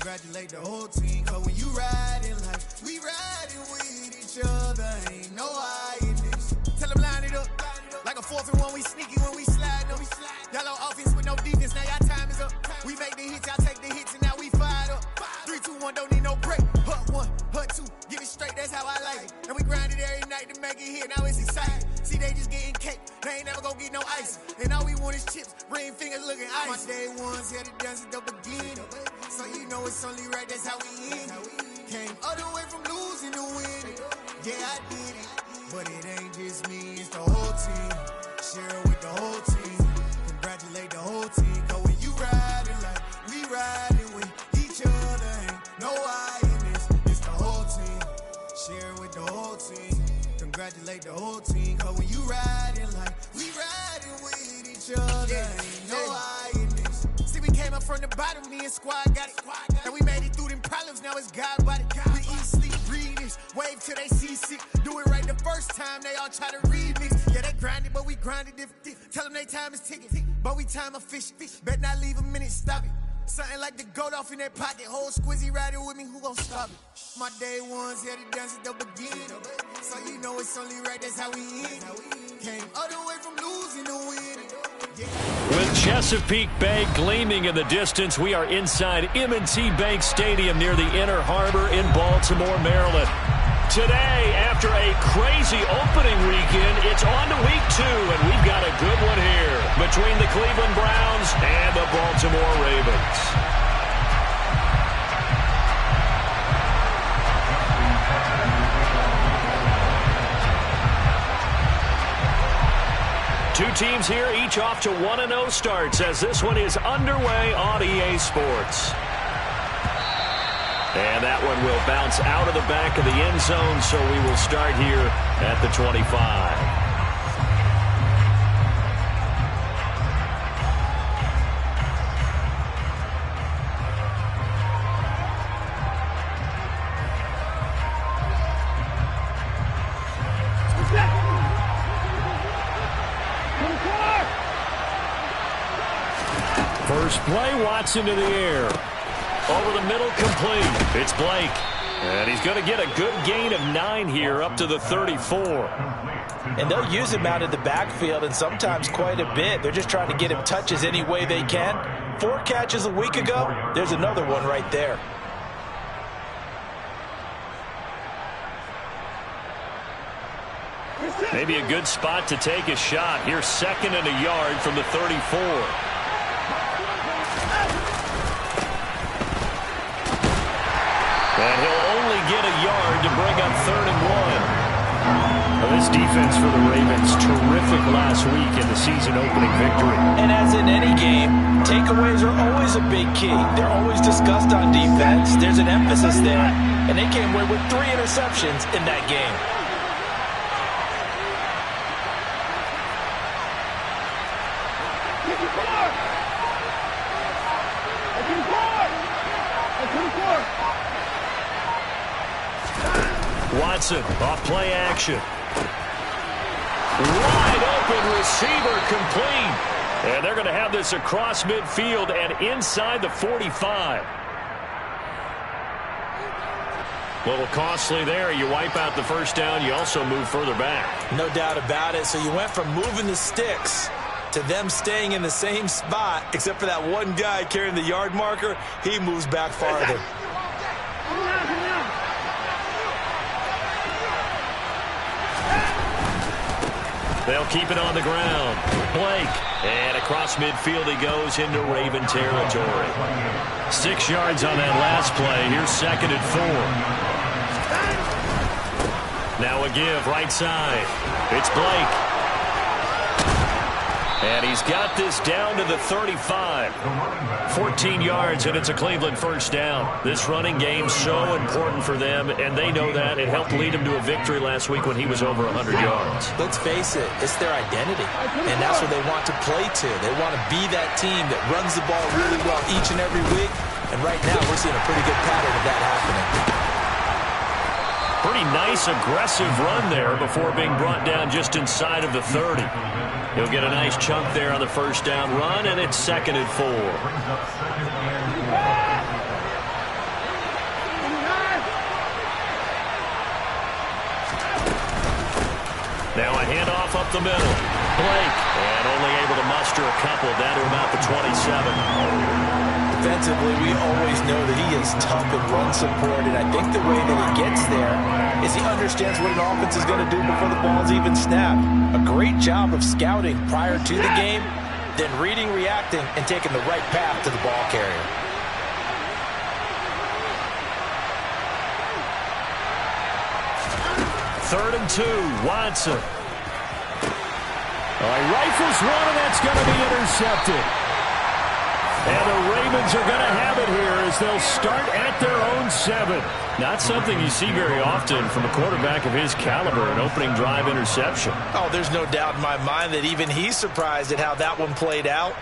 Congratulate the whole team, cause when you riding like we riding with each other, ain't no hiding this. Tell them line it up, like a 4th and 1, we sneaky when we slide. Y'all on offense with no defense, now y'all time is up. We make the hits, y'all take the hits, and now we fired up. 3, 2, 1, don't need no break. Hut 1, hut 2, get it straight, that's how I like it. And we grind it every night to make it hit, now it's exciting. See, they just getting cake, they ain't never gonna get no ice. And all we want is chips, ring fingers looking ice. My day ones had it done since the beginning. So you know it's only right, that's how we end. Came all the way from losing to winning. Yeah, I did it, but it ain't just me, it's the whole team. Share it with the whole team. Congratulate the whole team, cause when you riding like we riding with each other, ain't no hiding this. It's the whole team. Share it with the whole team. Congratulate the whole team, cause when you riding like we riding with each other, ain't no hiding this. See, we came up from the bottom, me and squad got it. And we made it through them problems, now it's God body. We eat, sleep, breathe this, wave till they see sick. Do it right the first time, they all try to remix. Yeah, they grinded, but we grinded different. Tell them they time is ticking, but we time a fish. Bet not leave a minute, stop it. Something like the goat off in that pocket. Whole squizzy riding with me, who gon' stop it? My day ones had it done since the beginning. So you know it's only right, that's how we end. Came all the way from losing to winning. With Chesapeake Bay gleaming in the distance, we are inside M&T Bank Stadium near the Inner Harbor in Baltimore, Maryland. Today, after a crazy opening weekend, it's on to week 2, and we've got a good one here between the Cleveland Browns and the Baltimore Ravens. Two teams here, each off to 1-0 starts as this one is underway on EA Sports. And that one will bounce out of the back of the end zone, so we will start here at the 25. First play, Watson to the air. Over the middle, complete. It's Blake. And he's going to get a good gain of 9 here up to the 34. And they'll use him out of the backfield, and sometimes quite a bit. They're just trying to get him touches any way they can. 4 catches a week ago. There's another one right there. Maybe a good spot to take a shot. Here's 2nd and a yard from the 34. And he'll only get a yard to bring up 3rd and 1. Well, this defense for the Ravens, terrific last week in the season-opening victory. And as in any game, takeaways are always a big key. They're always discussed on defense. There's an emphasis there, and they came away with 3 interceptions in that game. Watson off play action. Wide open receiver complete. And they're going to have this across midfield and inside the 45. A little costly there. You wipe out the first down. You also move further back. No doubt about it. So you went from moving the sticks to them staying in the same spot, except for that one guy carrying the yard marker. He moves back farther. They'll keep it on the ground. Blake. And across midfield he goes into Raven territory. 6 yards on that last play. Here's 2nd and 4. Now a give right side. It's Blake. And he's got this down to the 35. 14 yards, and it's a Cleveland first down. This running game so important for them, and they know that. It helped lead him to a victory last week when he was over 100 yards. Let's face it, it's their identity, and that's what they want to play to. They want to be that team that runs the ball really well each and every week, and right now we're seeing a pretty good pattern of that happening. Pretty nice, aggressive run there before being brought down just inside of the 30. He'll get a nice chunk there on the first down run, and it's 2nd and 4. the middle. Blake, and only able to muster a couple down to about the 27. Defensively, we always know that he is tough in run support, and I think the way that he gets there is he understands what an offense is going to do before the ball's even snapped. A great job of scouting prior to the game, then reading, reacting, and taking the right path to the ball carrier. Third and 2, Watson. He rifles one, and that's going to be intercepted. And the Ravens are going to have it here as they'll start at their own 7. Not something you see very often from a quarterback of his caliber, an opening drive interception. Oh, there's no doubt in my mind that even he's surprised at how that one played out.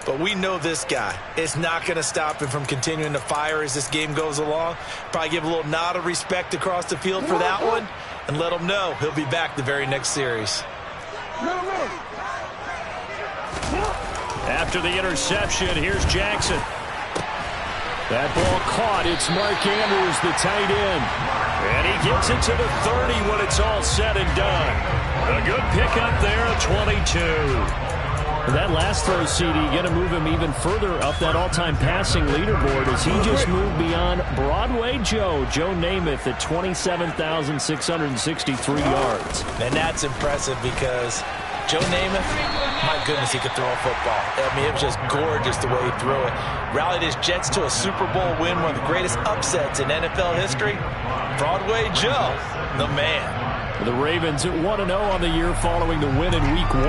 But we know this guy. It's not going to stop him from continuing to fire as this game goes along. Probably give a little nod of respect across the field for that one and let him know he'll be back the very next series. After the interception, here's Jackson. That ball caught. It's Mark Andrews, the tight end. And he gets it to the 30 when it's all said and done. A good pickup there, 22. That last throw, CD, going to move him even further up that all-time passing leaderboard as he just moved beyond Broadway Joe Namath at 27,663 yards. And that's impressive because Joe Namath, my goodness, he could throw a football. I mean, it was just gorgeous the way he threw it. Rallied his Jets to a Super Bowl win, one of the greatest upsets in NFL history. Broadway Joe, the man. The Ravens at 1-0 on the year following the win in Week 1,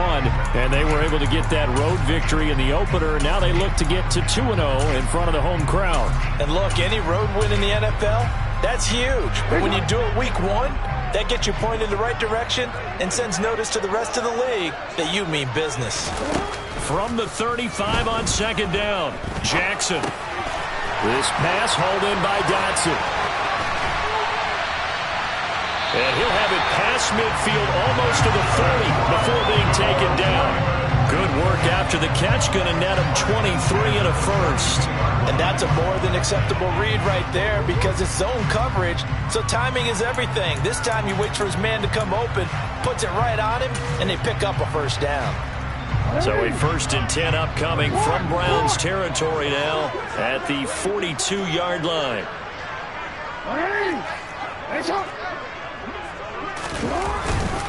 and they were able to get that road victory in the opener. Now they look to get to 2-0 in front of the home crowd. And look, any road win in the NFL, that's huge. But when you do it Week 1, that gets you pointed in the right direction and sends notice to the rest of the league that you mean business. From the 35 on second down, Jackson. This pass hauled in by Dotson. And he'll have it past midfield almost to the 30 before being taken down. Good work after the catch, going to net him 23 and a first. And that's a more than acceptable read right there because it's zone coverage, so timing is everything. This time he waits for his man to come open, puts it right on him, and they pick up a first down. So a 1st and 10 upcoming from Browns territory now at the 42-yard line.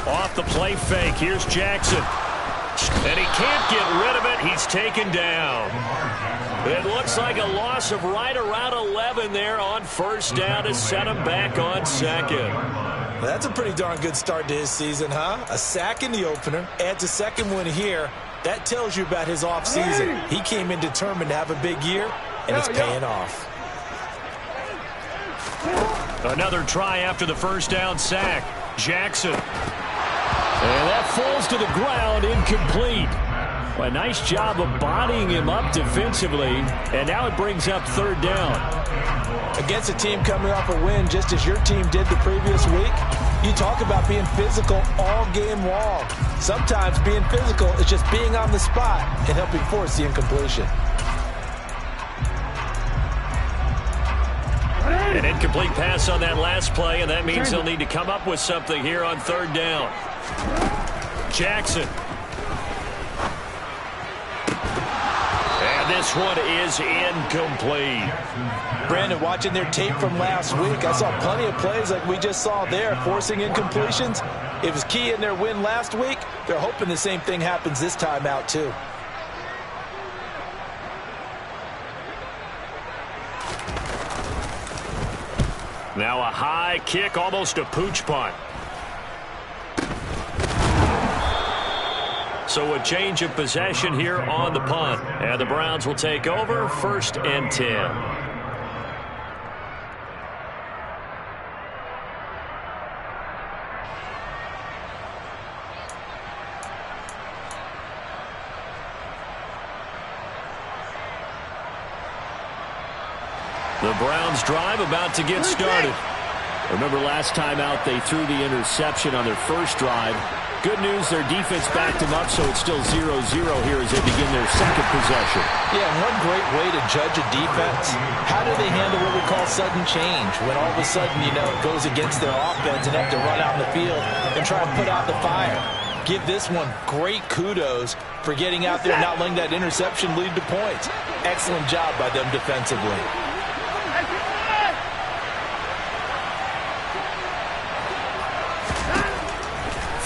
Off the play fake, here's Jackson. And he can't get rid of it. He's taken down. It looks like a loss of right around 11 there on first down to set him back on second. That's a pretty darn good start to his season, huh? A sack in the opener, adds a second one here. That tells you about his offseason. He came in determined to have a big year, and it's paying off. Another try after the first down sack. Jackson. And that falls to the ground, incomplete. Well, a nice job of bodying him up defensively, and now it brings up third down. Against a team coming off a win just as your team did the previous week, you talk about being physical all game long. Sometimes being physical is just being on the spot and helping force the incompletion. An incomplete pass on that last play, and that means they'll need to come up with something here on third down. Jackson. And this one is incomplete. Brandon, watching their tape from last week, I saw plenty of plays like we just saw there, forcing incompletions. It was key in their win last week. They're hoping the same thing happens this time out, too. Now a high kick, almost a pooch punt. So a change of possession here on the punt. And the Browns will take over, 1st and 10. The Browns drive about to get started. Remember last time out they threw the interception on their first drive. Good news, their defense backed them up, so it's still 0-0 here as they begin their second possession. Yeah, one great way to judge a defense, how do they handle what we call sudden change? When all of a sudden, it goes against their offense and have to run out in the field and try and put out the fire. give this one great kudos for getting out there and not letting that interception lead to points. Excellent job by them defensively.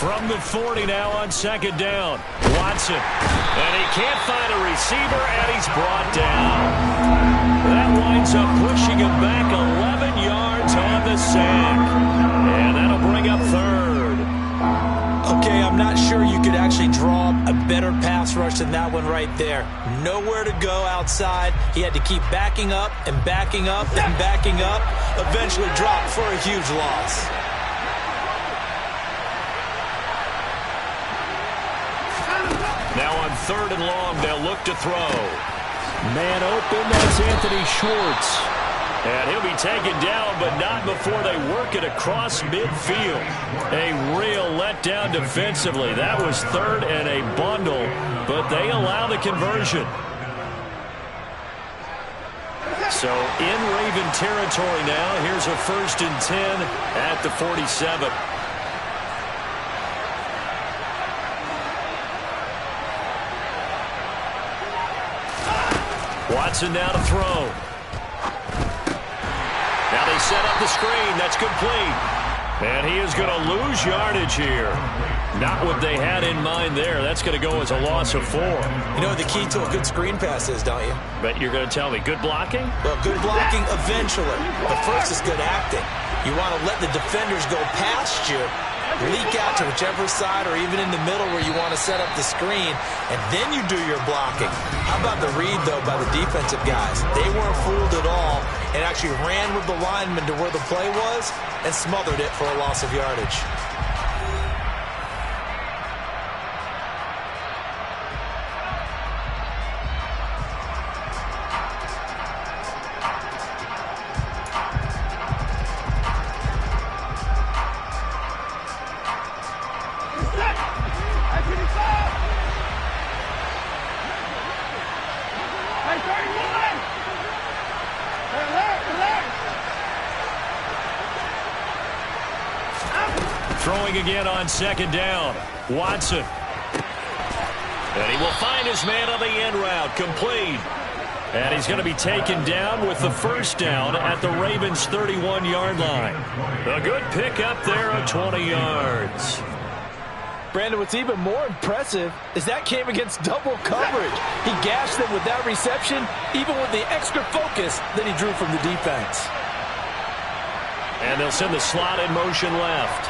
From the 40 now on second down. Watson. And he can't find a receiver, and he's brought down. That winds up pushing him back 11 yards on the sack. And that'll bring up third. Okay, I'm not sure you could actually draw a better pass rush than that one right there. Nowhere to go outside. He had to keep backing up and backing up and backing up. Eventually dropped for a huge loss. Now on third and long, they'll look to throw. Man open, that's Anthony Schwartz. And he'll be taken down, but not before they work it across midfield. A real letdown defensively. That was third and a bundle, but they allow the conversion. So in Raven territory now, here's a 1st and 10 at the 47. Watson now to throw. Now they set up the screen. That's complete. And he is going to lose yardage here. Not what they had in mind there. That's going to go as a loss of 4. You know what the key to a good screen pass is, don't you? Bet you're going to tell me. Good blocking? Well, good blocking eventually. But first is good acting. You want to let the defenders go past you, leak out to whichever side or even in the middle where you want to set up the screen, and then you do your blocking. How about the read, though, by the defensive guys? They weren't fooled at all and actually ran with the lineman to where the play was and smothered it for a loss of yardage. Throwing again on second down. Watson. And he will find his man on the end route. Complete. And he's going to be taken down with the first down at the Ravens' 31-yard line. A good pickup there of 20 yards. Brandon, what's even more impressive is that came against double coverage. He gashed them with that reception, even with the extra focus that he drew from the defense. And they'll send the slot in motion left.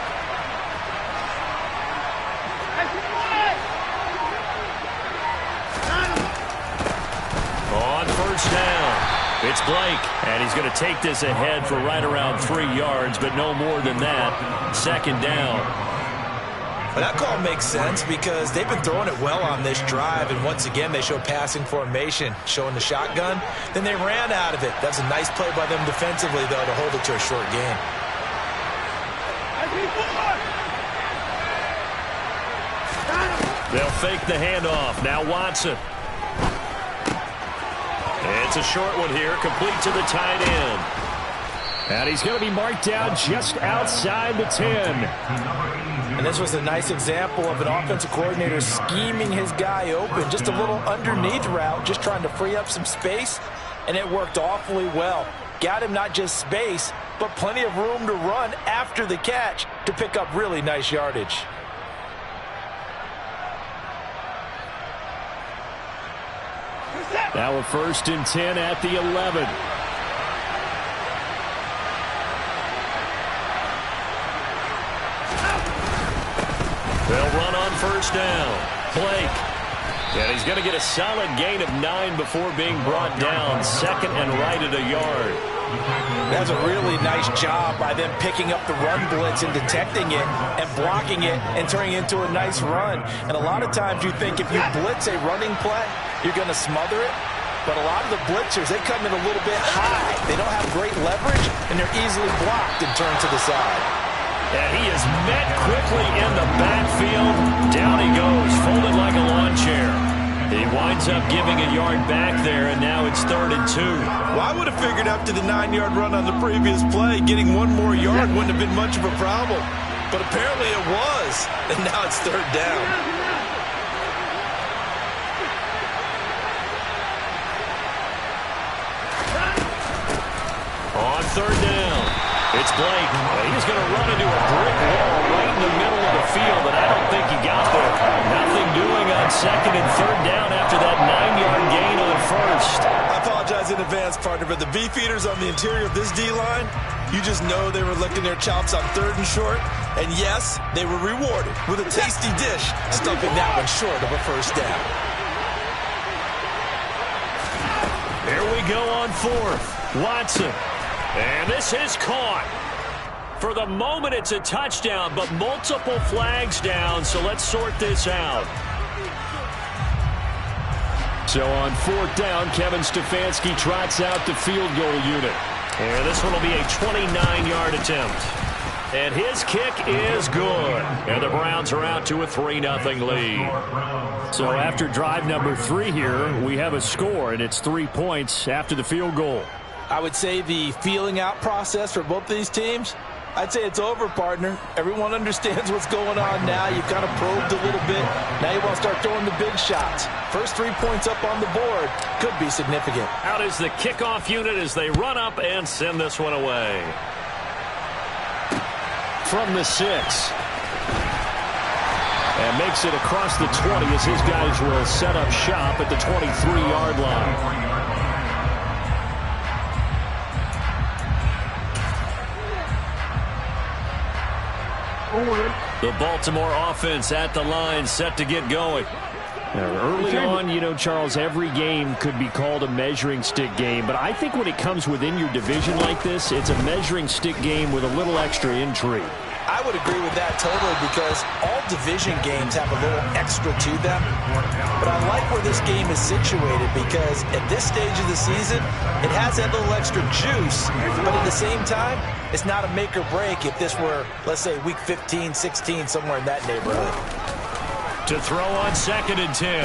On first down, it's Blake, and he's going to take this ahead for right around 3 yards, but no more than that. Second down. Well, that call makes sense because they've been throwing it well on this drive, and once again they show passing formation, showing the shotgun. Then they ran out of it. That's a nice play by them defensively, though, to hold it to a short gain. They'll fake the handoff. Now Watson. It's a short one here, complete to the tight end. And he's going to be marked down just outside the 10. And this was a nice example of an offensive coordinator scheming his guy open. Just a little underneath route, just trying to free up some space, and it worked awfully well. Got him not just space, but plenty of room to run after the catch to pick up really nice yardage. Now a 1st and 10 at the 11. They'll run on first down. Blake. And he's going to get a solid gain of 9 before being brought down. Second and right at a yard. That's a really nice job by them picking up the run blitz and detecting it and blocking it and turning it into a nice run. And a lot of times you think if you blitz a running play, you're going to smother it. But a lot of the blitzers, they come in a little bit high. They don't have great leverage, and they're easily blocked and turned to the side. And he is met quickly in the backfield. Down he goes, folded like a lawn chair. He winds up giving a yard back there, and now it's 3rd and 2. Well, I would have figured after the 9-yard run on the previous play, getting 1 more yard wouldn't have been much of a problem. But apparently it was. And now it's third down. On third down, it's Blake. He's going to run into a brick wall right in the middle of the field, and I don't think he got there. Nothing doing on second and third down after that 9-yard gain on first. I apologize in advance, partner, but the beefeaters on the interior of this D-line, you just know they were licking their chops on third and short. And yes, they were rewarded with a tasty dish, stuffing that one short of a first down. Here we go on fourth. Watson. And this is caught. For the moment, it's a touchdown, but multiple flags down, so let's sort this out. So on fourth down, Kevin Stefanski trots out the field goal unit. And this one will be a 29-yard attempt. And his kick is good. And the Browns are out to a 3-0 lead. So after drive number 3 here, we have a score, and it's 3 points after the field goal. I would say the feeling out process for both these teams, I'd say it's over, partner. Everyone understands what's going on now. You've kind of probed a little bit. Now you want to start throwing the big shots. First 3 points up on the board could be significant. Out is the kickoff unit as they run up and send this one away. From the 6. And makes it across the 20 as his guys will set up shop at the 23-yard line. The Baltimore offense at the line, set to get going. Now, early on, you know, Charles, every game could be called a measuring stick game, but I think when it comes within your division like this, it's a measuring stick game with a little extra intrigue. I would agree with that totally because all division games have a little extra to them. But I like where this game is situated because at this stage of the season, it has that little extra juice. But at the same time, it's not a make or break if this were, let's say, week 15, 16, somewhere in that neighborhood. To throw on second and 10.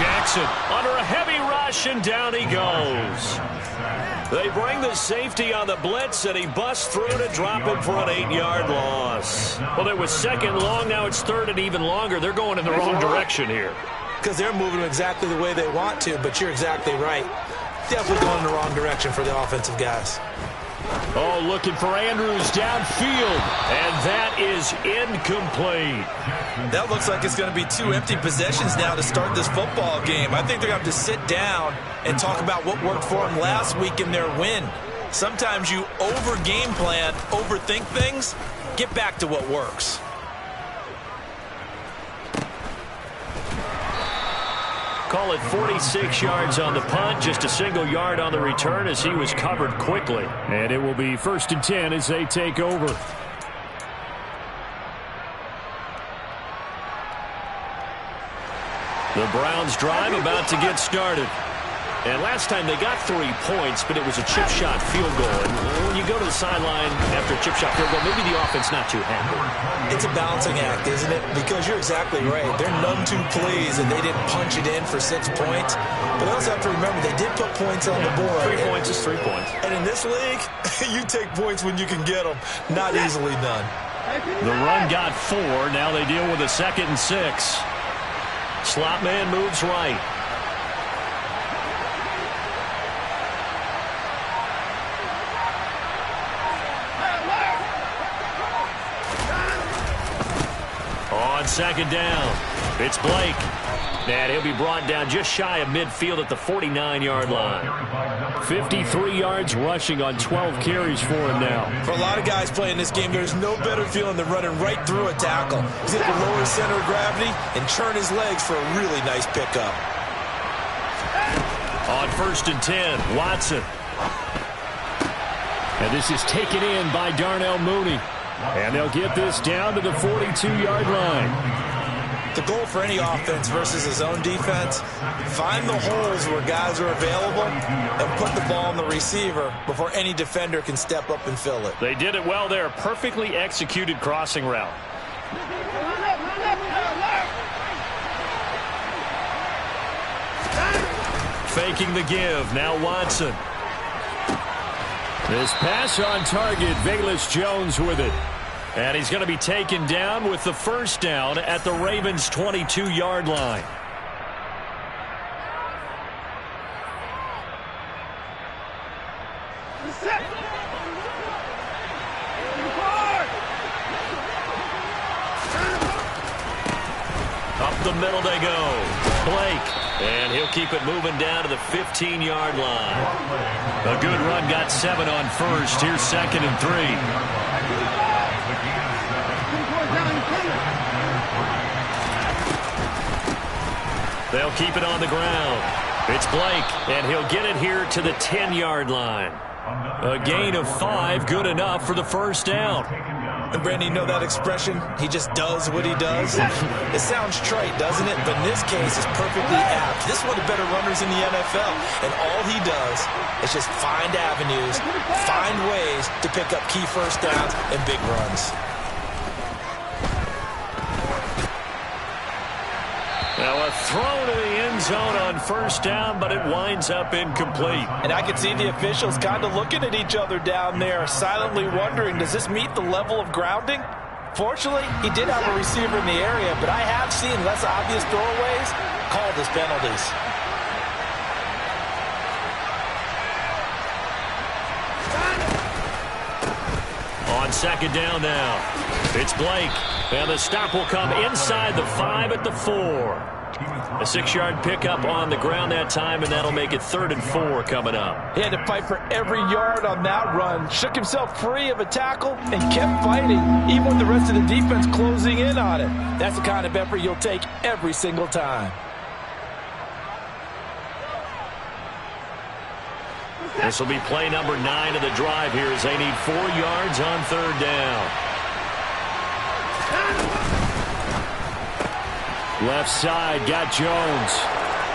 Jackson under a heavy rush, and down he goes. They bring the safety on the blitz, and he busts through to drop it for an 8-yard loss. Well, it was second long. Now it's third and even longer. They're going in the wrong direction here. Because they're moving exactly the way they want to, but you're exactly right. Definitely going in the wrong direction for the offensive guys. Oh, looking for Andrews downfield, and that is incomplete. That looks like it's going to be 2 empty possessions now to start this football game. I think they're going to have to sit down and talk about what worked for them last week in their win. Sometimes you over-game plan, overthink things, get back to what works. Call it 46 yards on the punt, just a single yard on the return as he was covered quickly. And it will be 1st and 10 as they take over. The Browns drive about to get started. And last time they got 3 points, but it was a chip shot field goal. And when you go to the sideline after a chip shot field goal, maybe the offense not too happy. It's a balancing act, isn't it? Because you're exactly right. They're none too pleased and they didn't punch it in for 6 points. But they also have to remember they did put points on the board. 3 points is 3 points. And in this league, you take points when you can get them. Not easily done. The run got 4. Now they deal with a 2nd and 6. Slot man moves right. On 2nd down, it's Blake. And he'll be brought down just shy of midfield at the 49-yard line. 53 yards rushing on 12 carries for him now. For a lot of guys playing this game, there's no better feeling than running right through a tackle. He's able to lower his center of gravity and churn his legs for a really nice pickup. On 1st and 10, Watson. And this is taken in by Darnell Mooney. And they'll get this down to the 42-yard line. The goal for any offense versus his own defense, find the holes where guys are available and put the ball on the receiver before any defender can step up and fill it. They did it well there. Perfectly executed crossing route. Faking the give. Now Watson. This pass on target. Velus Jones with it. And he's going to be taken down with the first down at the Ravens' 22-yard line. Up the middle they go. Blake. And he'll keep it moving down to the 15-yard line. A good run got 7 on first. Here's 2nd and 3. They'll keep it on the ground. It's Blake, and he'll get it here to the 10-yard line. A gain of 5, good enough for the first down. And Brandon, you know that expression? He just does what he does. It sounds trite, doesn't it? But in this case, it's perfectly apt. This is one of the better runners in the NFL. And all he does is just find avenues, find ways to pick up key first downs and big runs. Now a throw to the end zone on first down, but it winds up incomplete. And I can see the officials kind of looking at each other down there, silently wondering, does this meet the level of grounding? Fortunately, he did have a receiver in the area, but I have seen less obvious throwaways called as penalties. On second down now, it's Blake. And the stop will come inside the 5 at the 4. A 6-yard pickup on the ground that time, and that'll make it 3rd and 4 coming up. He had to fight for every yard on that run. Shook himself free of a tackle and kept fighting, even with the rest of the defense closing in on it. That's the kind of effort you'll take every single time. This will be play number 9 of the drive here as they need 4 yards on 3rd down. Left side, got Jones.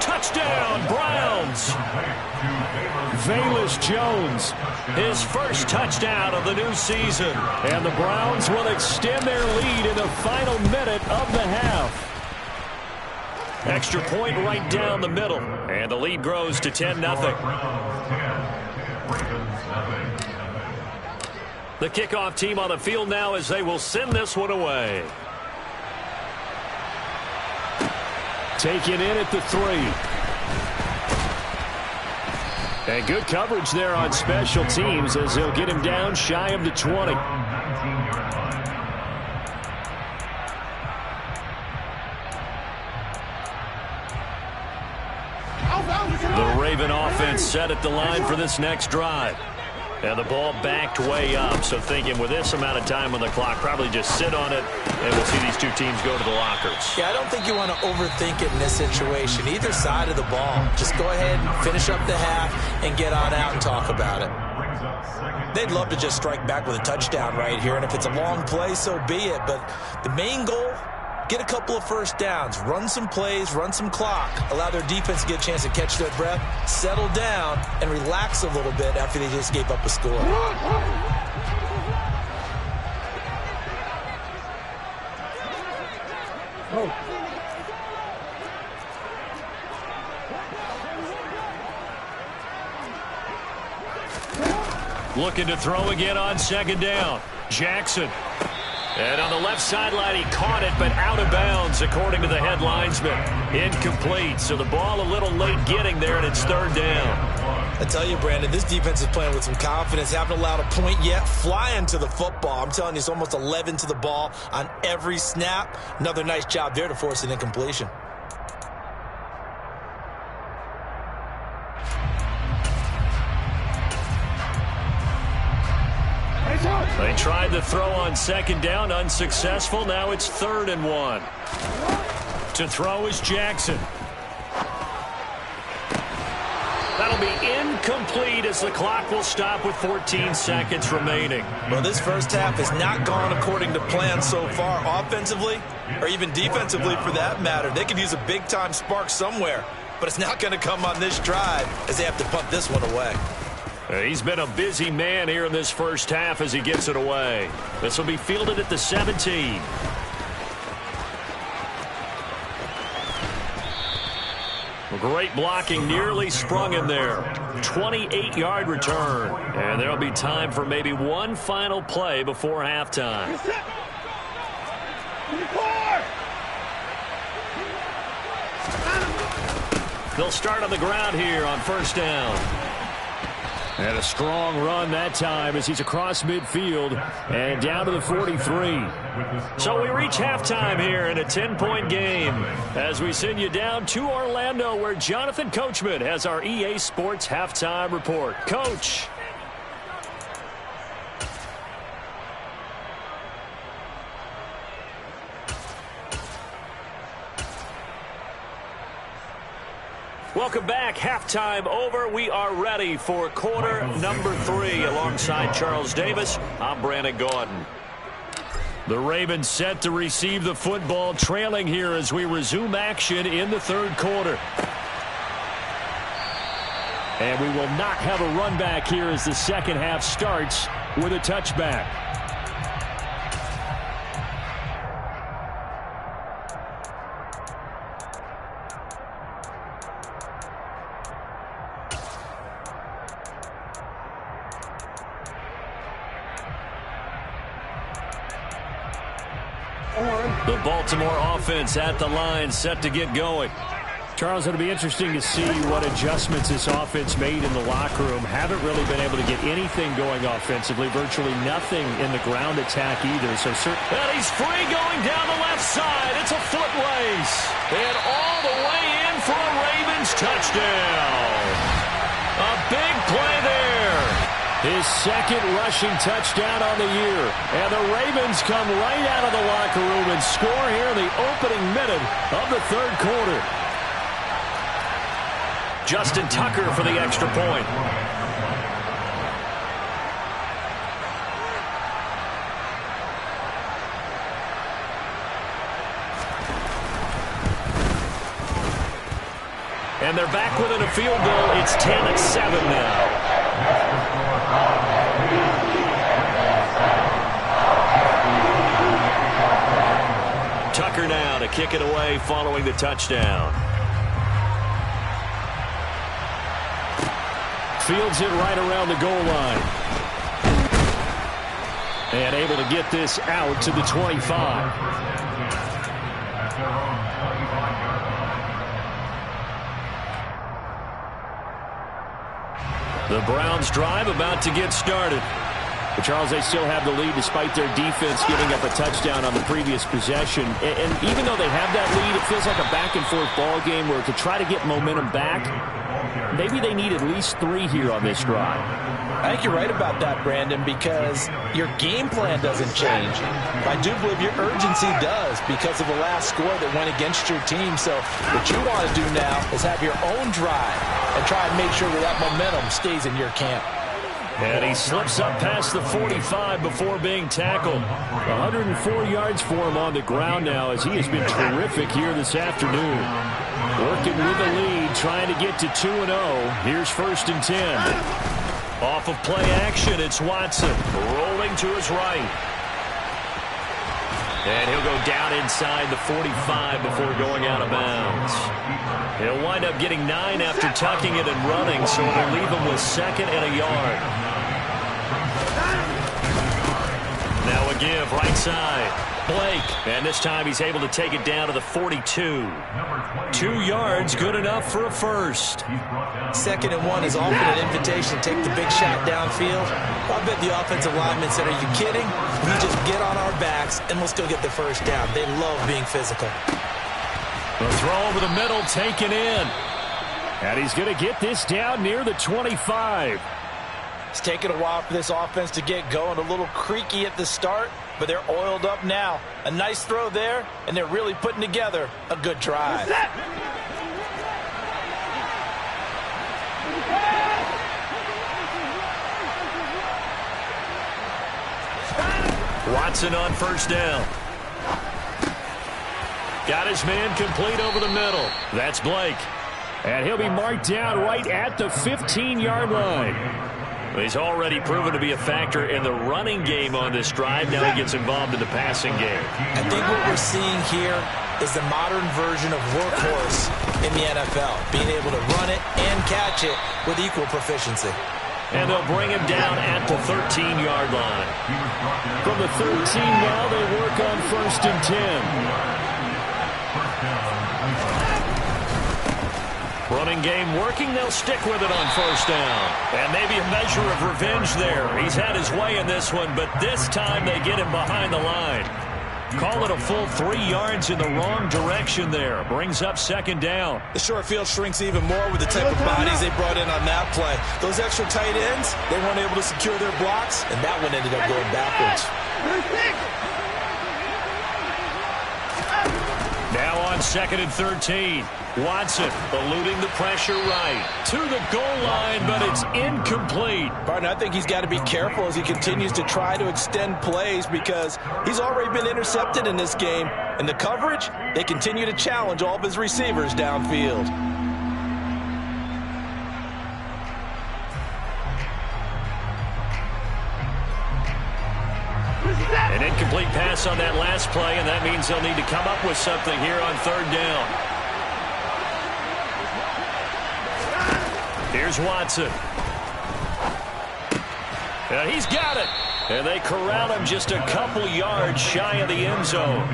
Touchdown, Browns. Velus Jones, his first touchdown of the new season. And the Browns will extend their lead in the final minute of the half. Extra point right down the middle. And the lead grows to 10-0. The kickoff team on the field now as they will send this one away. Taken in at the 3. And good coverage there on special teams as they'll get him down shy of the 20. The Raven offense set at the line for this next drive. And the ball backed way up, so thinking with this amount of time on the clock, probably just sit on it, and we'll see these two teams go to the lockers. Yeah, I don't think you want to overthink it in this situation. Either side of the ball, just go ahead and finish up the half and get on out and talk about it. They'd love to just strike back with a touchdown right here, and if it's a long play, so be it. But the main goal, get a couple of first downs, run some plays, run some clock, allow their defense to get a chance to catch their breath, settle down, and relax a little bit after they just gave up a score. Looking to throw again on second down. Jackson. And on the left sideline, he caught it, but out of bounds, according to the head linesman. Incomplete, so the ball a little late getting there, and it's 3rd down. I tell you, Brandon, this defense is playing with some confidence. Haven't allowed a point yet. Flying to the football. I'm telling you, it's almost 11 to the ball on every snap. Another nice job there to force an incompletion. They tried the throw on second down, unsuccessful. Now it's 3rd and 1. To throw is Jackson. That'll be incomplete as the clock will stop with 14 seconds remaining. Well, this first half has not gone according to plan so far, offensively or even defensively for that matter. They could use a big-time spark somewhere, but it's not going to come on this drive as they have to punt this one away. He's been a busy man here in this first half as he gets it away. This will be fielded at the 17. Well, Great blocking, nearly sprung him there. 28-yard return. And there'll be time for maybe one final play before halftime. They'll start on the ground here on first down. And a strong run that time as he's across midfield and down to the 43. So we reach halftime here in a 10-point game as we send you down to Orlando, where Jonathan Coachman has our EA Sports Halftime Report. Coach. Welcome back. Halftime over. We are ready for quarter number 3. Alongside Charles Davis, I'm Brandon Gaudin. The Ravens set to receive the football, trailing here as we resume action in the third quarter. And we will not have a run back here as the second half starts with a touchback. The Baltimore offense at the line, set to get going. Charles, it'll be interesting to see what adjustments this offense made in the locker room. Haven't really been able to get anything going offensively. Virtually nothing in the ground attack either. And he's free going down the left side. It's a foot race. And all the way in for a Ravens touchdown. A big play there. His second rushing touchdown on the year. And the Ravens come right out of the locker room and score here in the opening minute of the third quarter. Justin Tucker for the extra point. And they're back within a field goal. It's 10-7 now. Tucker now to kick it away following the touchdown. Fields it right around the goal line. And able to get this out to the 25. The Browns drive about to get started. But Charles, they still have the lead despite their defense giving up a touchdown on the previous possession. And even though they have that lead, it feels like a back-and-forth ball game where to try to get momentum back, maybe they need at least 3 here on this drive. I think you're right about that, Brandon, because your game plan doesn't change. I do believe your urgency does because of the last score that went against your team. So what you want to do now is have your own drive and try and make sure that momentum stays in your camp. And he slips up past the 45 before being tackled. 104 yards for him on the ground now as he has been terrific here this afternoon. Working with the lead, trying to get to 2-0. Here's 1st and 10. Off of play action, it's Watson rolling to his right. And he'll go down inside the 45 before going out of bounds. He'll wind up getting 9 after tucking it and running, so it'll leave him with 2nd and a yard. Now a give, right side. Blake, and this time he's able to take it down to the 42. 2 yards, good enough for a first. 2nd and 1 is often an invitation to take the big shot downfield. I bet the offensive linemen said, are you kidding? We just get on our backs and let's go get the first down. They love being physical. The throw over the middle, taken in. And he's going to get this down near the 25. It's taken a while for this offense to get going. A little creaky at the start, but they're oiled up now. A nice throw there, and they're really putting together a good drive. Watson on first down. Got his man complete over the middle. That's Blake. And he'll be marked down right at the 15-yard line. He's already proven to be a factor in the running game on this drive. Now he gets involved in the passing game. I think what we're seeing here is the modern version of workhorse in the NFL, being able to run it and catch it with equal proficiency. And they'll bring him down at the 13-yard line. From the 13 now, they work on 1st and 10. Running game working, they'll stick with it on 1st down. And maybe a measure of revenge there. He's had his way in this one, but this time they get him behind the line. Call it a full 3 yards in the wrong direction there. Brings up 2nd down. The short field shrinks even more with the type of bodies they brought in on that play. Those extra tight ends, they weren't able to secure their blocks, and that one ended up going backwards. Now on 2nd and 13. Watson eluding the pressure right to the goal line, but it's incomplete. Barton, I think he's got to be careful as he continues to try to extend plays because he's already been intercepted in this game. And the coverage, they continue to challenge all of his receivers downfield. An incomplete pass on that last play, and that means they'll need to come up with something here on 3rd down. Here's Watson. And he's got it. And they corral him just a couple yards shy of the end zone.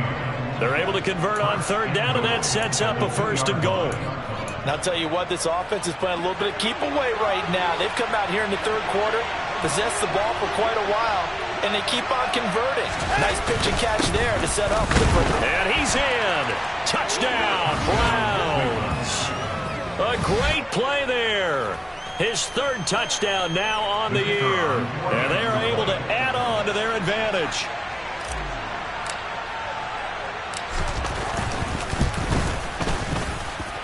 They're able to convert on 3rd down, and that sets up a 1st and goal. And I'll tell you what, this offense is playing a little bit of keep away right now. They've come out here in the 3rd quarter, possessed the ball for quite a while, and they keep on converting. Nice pitch and catch there to set up the first. And he's in. Touchdown, Browns. A great play there. His 3rd touchdown now on the year. And they are able to add on to their advantage.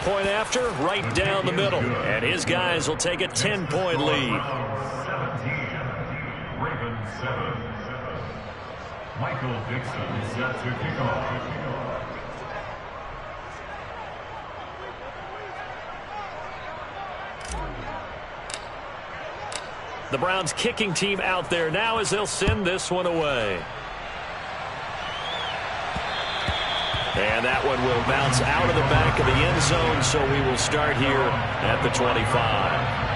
Point after, right down the middle. And his guys will take a 10-point lead. 17, Ravens 7. Michael Dixon set to kick off. The Browns kicking team out there now as they'll send this one away. And that one will bounce out of the back of the end zone, so we will start here at the 25.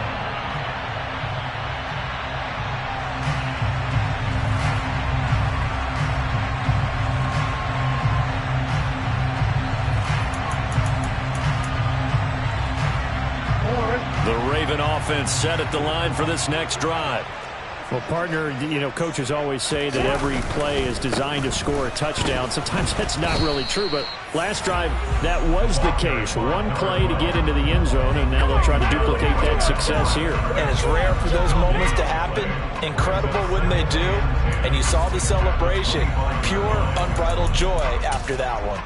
The Raven offense set at the line for this next drive. Well, partner, you know, coaches always say that every play is designed to score a touchdown. Sometimes that's not really true, but last drive, that was the case. One play to get into the end zone, and now they'll try to duplicate that success here. And it's rare for those moments to happen. Incredible when they do. And you saw the celebration. Pure, unbridled joy after that one.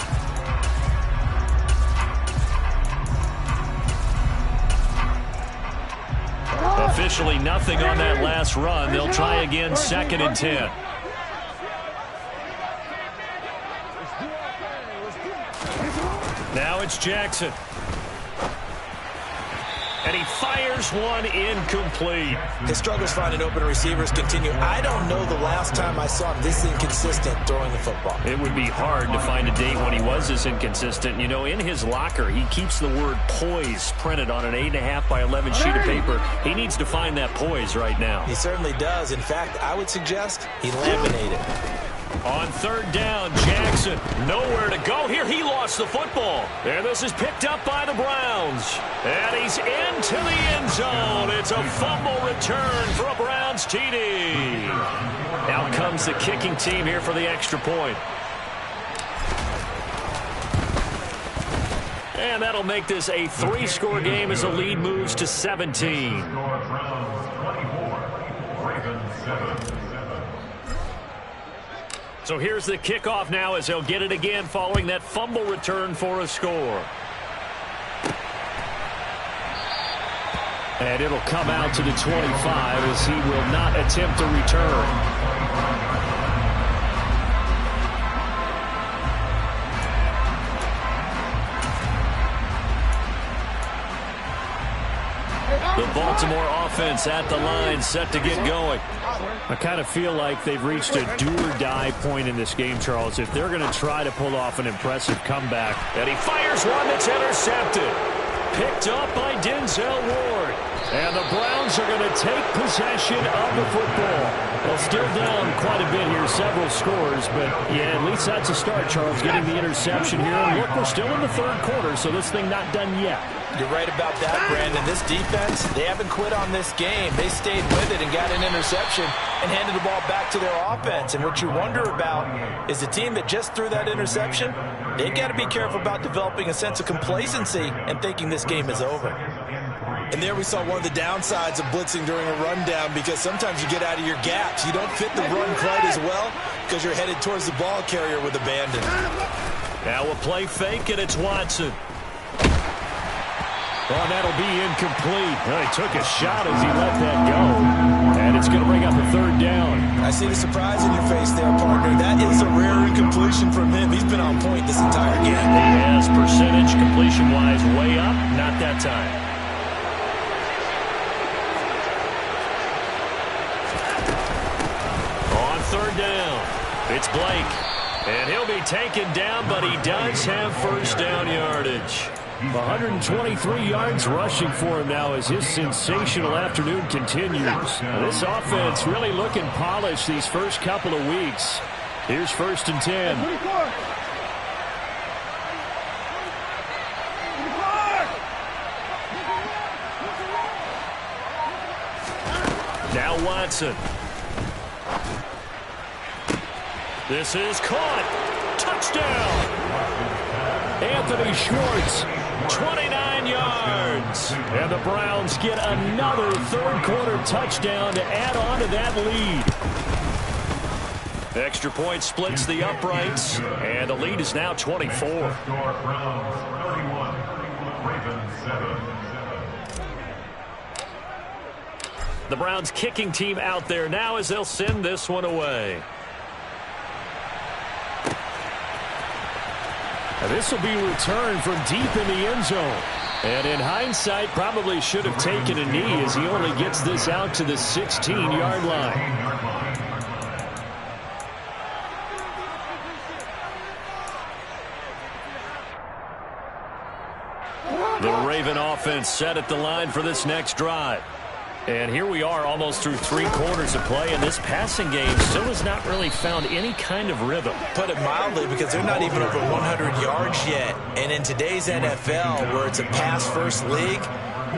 Officially nothing on that last run. They'll try again 2nd and 10. Now it's Jackson. And he fires one incomplete. His struggles finding open receivers continue. I don't know the last time I saw him this inconsistent throwing the football. It would be hard to find a date when he was this inconsistent. You know, in his locker, he keeps the word poise printed on an 8.5 by 11 sheet of paper. He needs to find that poise right now. He certainly does. In fact, I would suggest he laminated. On 3rd down, Jackson nowhere to go here. He lost the football. And this is picked up by the Browns. And he's into the end zone. It's a fumble return for a Browns TD. Out comes the kicking team here for the extra point. And that'll make this a 3-score game as the lead moves to 17. Browns 24, Ravens 7. So here's the kickoff now as they'll get it again following that fumble return for a score. And it'll come out to the 25 as he will not attempt to return. The Baltimore offense at the line, set to get going. I kind of feel like they've reached a do-or-die point in this game, Charles, if they're going to try to pull off an impressive comeback. And he fires one that's intercepted. Picked up by Denzel Ward. And the Browns are going to take possession of the football. Well, still down quite a bit here, several scores, but yeah, at least that's a start, Charles, getting the interception here. And look, we're still in the third quarter, so this thing not done yet. You're right about that, Brandon. This defense, they haven't quit on this game. They stayed with it and got an interception and handed the ball back to their offense. And what you wonder about is the team that just threw that interception, they've got to be careful about developing a sense of complacency and thinking this game is over. And there we saw one of the downsides of blitzing during a rundown, because sometimes you get out of your gaps. You don't fit the run quite as well because you're headed towards the ball carrier with abandon. Now a play fake, and it's Watson. Well, that'll be incomplete. Well, he took a shot as he let that go. And it's going to bring up a third down. I see the surprise in your face there, partner. That is a rare incompletion from him. He's been on point this entire game. He has percentage completion-wise way up. Not that time. On third down, it's Blake. And he'll be taken down, but he does have first down yardage. 123 yards rushing for him now as his sensational afternoon continues. This offense really looking polished these first couple of weeks. Here's 1st and 10. Now Watson. This is caught. Touchdown. Anthony Schwartz, 29 yards. And the Browns get another third-quarter touchdown to add on to that lead. Extra point splits the uprights, and the lead is now 24. Browns 31, Ravens 7. The Browns kicking team out there now as they'll send this one away. This will be returned from deep in the end zone. And in hindsight, probably should have taken a knee as he only gets this out to the 16-yard line. The Raven offense set at the line for this next drive. And here we are almost through 3 quarters of play, and this passing game still has not really found any kind of rhythm. Put it mildly, because they're not even over 100 yards yet. And in today's NFL, where it's a pass-first league,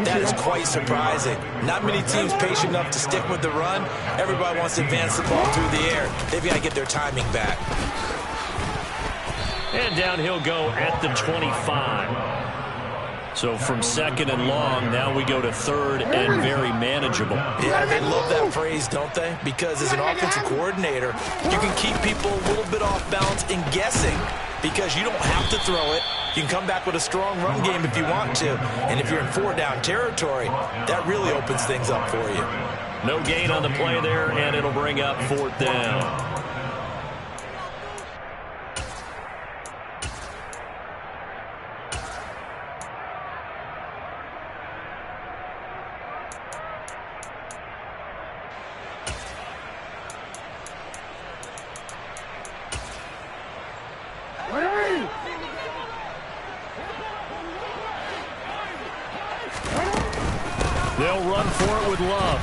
that is quite surprising. Not many teams patient enough to stick with the run. Everybody wants to advance the ball through the air. They've got to get their timing back. And down he'll go at the 25. So from 2nd and long, now we go to 3rd and very manageable. Yeah, they love that phrase, don't they? Because as an offensive coordinator, you can keep people a little bit off balance and guessing, because you don't have to throw it. You can come back with a strong run game if you want to. And if you're in 4-down territory, that really opens things up for you. No gain on the play there, and it'll bring up 4th down. They'll run for it with Love.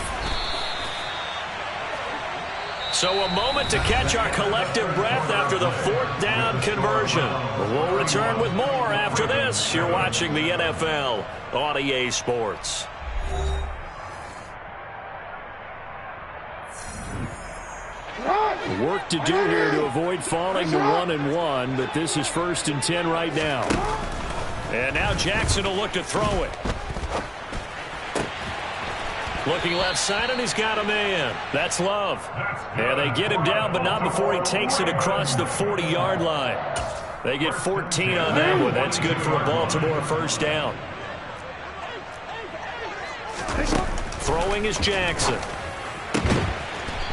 So a moment to catch our collective breath after the 4th down conversion. We'll return with more after this. You're watching the NFL on EA Sports. Work to do here to avoid falling to 1-1, but this is 1st and 10 right now. And now Jackson will look to throw it. Looking left side, and he's got a man. That's Love. And they get him down, but not before he takes it across the 40-yard line. They get 14 on that one. That's good for a Baltimore first down. Throwing is Jackson.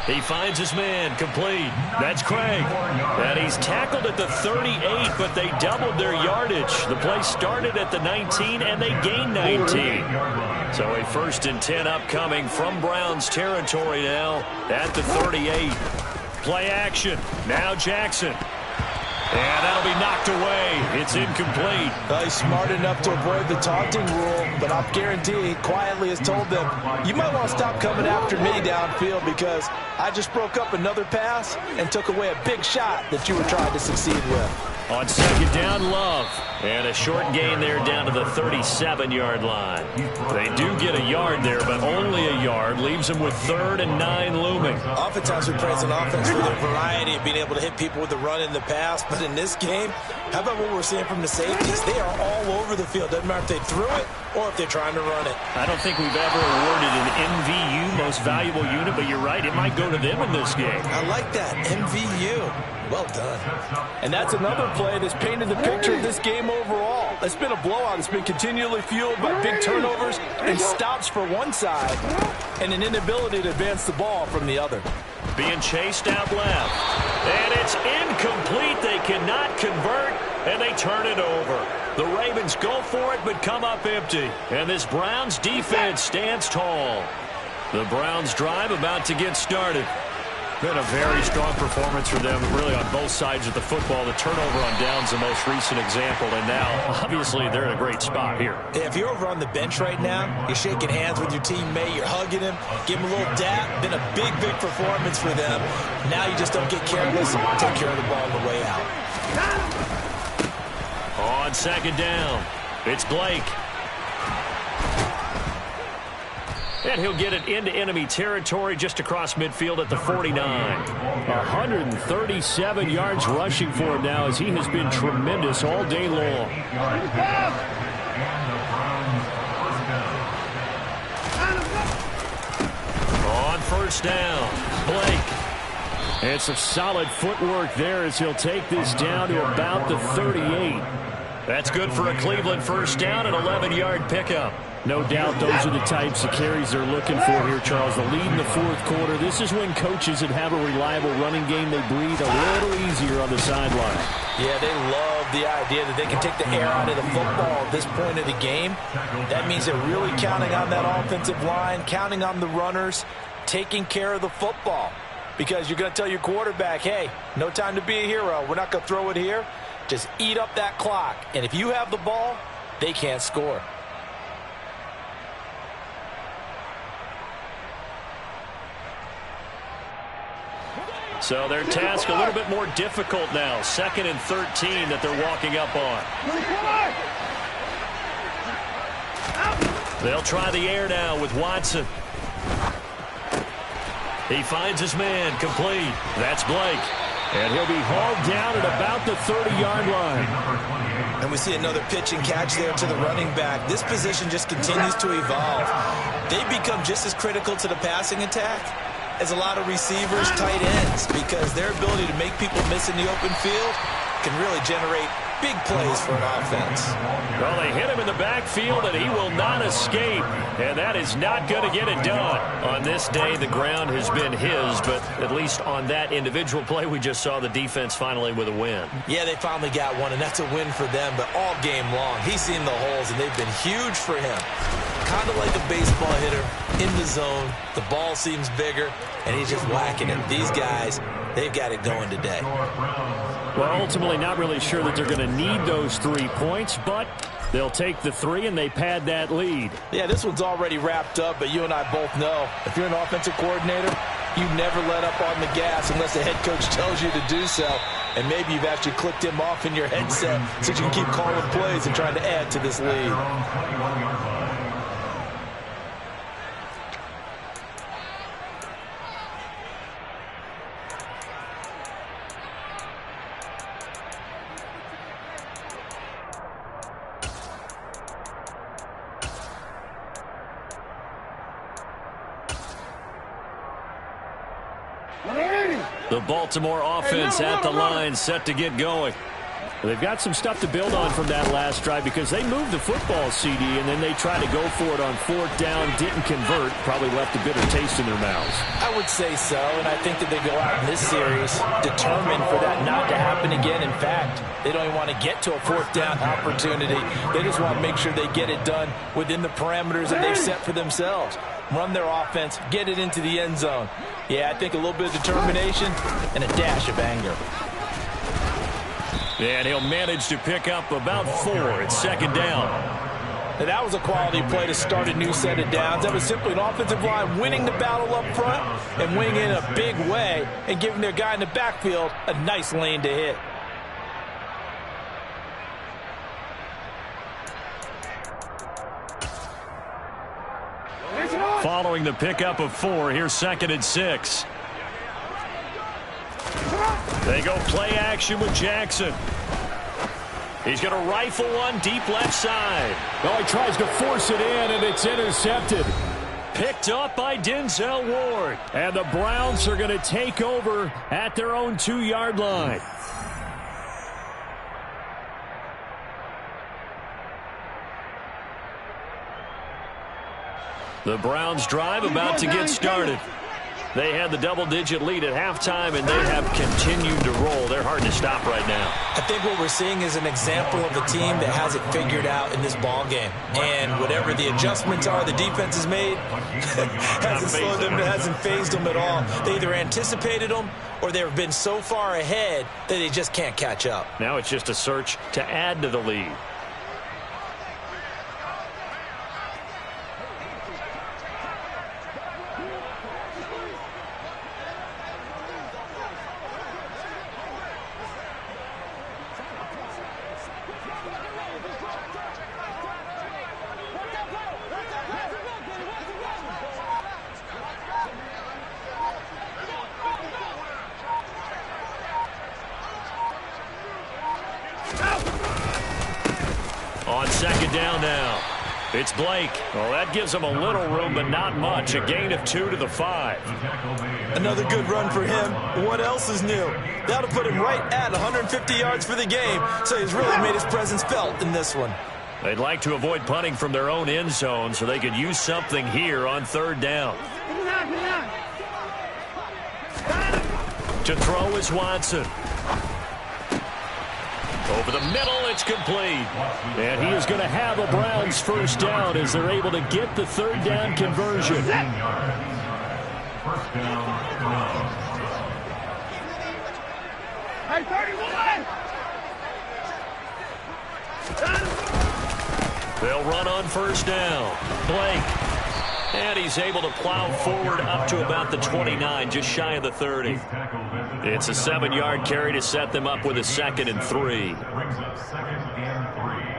He finds his man, complete. That's Craig. And he's tackled at the 38, but they doubled their yardage. The play started at the 19, and they gained 19. So a 1st and 10 upcoming from Browns territory now at the 38. Play action. Now Jackson. And that'll be knocked away. It's incomplete. He's smart enough to avoid the taunting rule, but I'll guarantee he quietly has told them, you might want to stop coming after me downfield because I just broke up another pass and took away a big shot that you were trying to succeed with. On 2nd down, Love. And a short gain there down to the 37-yard line. They do get a yard there, but only a yard. Leaves them with 3rd and 9 looming. Oftentimes we praise an offense for their variety of being able to hit people with the run in the pass. But in this game, how about what we're seeing from the safeties? They are all over the field. Doesn't matter if they threw it or if they're trying to run it. I don't think we've ever awarded an MVU, most valuable unit, but you're right. It might go to them in this game. I like that. MVU. Well done. And that's another play that's painted the picture of this game overall. It's been a blowout. It's been continually fueled by big turnovers and stops for one side and an inability to advance the ball from the other. Being chased out left. And it's incomplete. They cannot convert, and they turn it over. The Ravens go for it, but come up empty. And this Browns defense stands tall. The Browns drive about to get started. Been a very strong performance for them, really, on both sides of the football. The turnover on downs the most recent example, and now, obviously, they're in a great spot here. If you're over on the bench right now, you're shaking hands with your teammate, you're hugging him, give him a little dap. Been a big, big performance for them. Now you just don't get careless and take care of the ball on the way out. On 2nd down, it's Blake. And he'll get it into enemy territory just across midfield at the 49. 137 yards rushing for him now as he has been tremendous all day long. On 1st down, Blake. And some solid footwork there as he'll take this down to about the 38. That's good for a Cleveland 1st down, an 11-yard pickup. No doubt those are the types of carries they're looking for here, Charles. The lead in the 4th quarter. This is when coaches that have a reliable running game, they breathe a little easier on the sideline. Yeah, they love the idea that they can take the air out of the football at this point of the game. That means they're really counting on that offensive line, counting on the runners, taking care of the football. Because you're going to tell your quarterback, hey, no time to be a hero. We're not going to throw it here. Just eat up that clock. And if you have the ball, they can't score. So their task a little bit more difficult now. 2nd and 13 that they're walking up on. They'll try the air now with Watson. He finds his man, complete. That's Blake. And he'll be hauled down at about the 30-yard line. And we see another pitch and catch there to the running back. This position just continues to evolve. They become just as critical to the passing attack as a lot of receivers, tight ends, because their ability to make people miss in the open field can really generate big plays for an offense. Well, they hit him in the backfield, and he will not escape. And that is not going to get it done. On this day, the ground has been his, but at least on that individual play, we just saw the defense finally with a win. Yeah, they finally got one, and that's a win for them, but all game long, he's seen the holes, and they've been huge for him. Kind of like a baseball hitter in the zone. The ball seems bigger, and he's just whacking it. These guys, they've got it going today. Well, ultimately not really sure that they're going to need those 3 points, but they'll take the 3 and they pad that lead. Yeah, this one's already wrapped up, but you and I both know if you're an offensive coordinator, you never let up on the gas unless the head coach tells you to do so. And maybe you've actually clicked him off in your headset so you can keep calling plays and trying to add to this lead. The Baltimore offense at the line, set to get going. They've got some stuff to build on from that last drive because they moved the football, CD, and then they tried to go for it on 4th down, didn't convert, probably left a bitter taste in their mouths. I would say so, and I think that they go out in this series determined for that not to happen again. In fact, they don't even want to get to a 4th down opportunity. They just want to make sure they get it done within the parameters that they've set for themselves. Run their offense, get it into the end zone. Yeah, I think a little bit of determination and a dash of anger. And he'll manage to pick up about 4. It's 2nd down. Now, that was a quality play to start a new set of downs. That was simply an offensive line winning the battle up front and winning in a big way and giving their guy in the backfield a nice lane to hit. Following the pickup of 4, here's 2nd and 6. They go play action with Jackson. He's going to rifle one deep left side. Oh, he tries to force it in, and it's intercepted. Picked up by Denzel Ward. And the Browns are going to take over at their own 2-yard line. The Browns drive about to get started. They had the double-digit lead at halftime, and they have continued to roll. They're hard to stop right now. I think what we're seeing is an example of a team that has it figured out in this ball game. And whatever the adjustments are the defense has made, hasn't slowed them, hasn't phased them at all. They either anticipated them or they've been so far ahead that they just can't catch up. Now it's just a search to add to the lead. On 2nd down now, it's Blake. Well, that gives him a little room, but not much. A gain of 2 to the 5. Another good run for him. What else is new? That'll put him right at 150 yards for the game, so he's really made his presence felt in this one. They'd like to avoid punting from their own end zone so they could use something here on 3rd down. To throw is Watson. Over the middle, it's complete. And he is going to have a Browns 1st down as they're able to get the 3rd down conversion. 1st down, Browns. Hey, 31! They'll run on 1st down. Blake. And he's able to plow forward up to about the 29, just shy of the 30. It's a 7-yard carry to set them up with a 2nd and 3. Brings up 2nd and 3.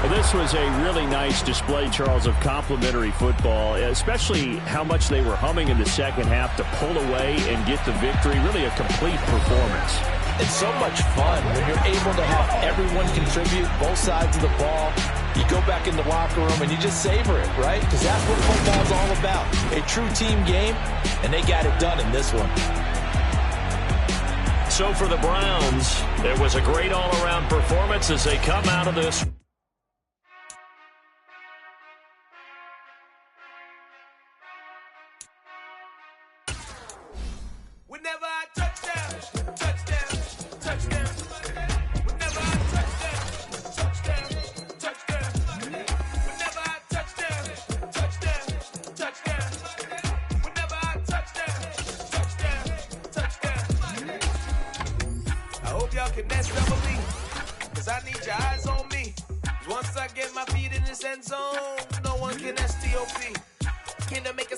This was a really nice display, Charles, of complimentary football, especially how much they were humming in the second half to pull away and get the victory. Really a complete performance. It's so much fun when you're able to have everyone contribute, both sides of the ball. You go back in the locker room and you just savor it, right? Because that's what football's all about. A true team game, and they got it done in this one. So for the Browns, it was a great all-around performance as they come out of this. Whenever I touchdown, touchdown, touchdown. Whenever I touchdown, touchdown, touchdown. Whenever I touchdown, touchdown, touchdown. Whenever I touchdown, touchdown, touchdown. I hope y'all can next double me, cause I need your eyes on me. Once I get my feet in this end zone, no one can STOP. Can I make a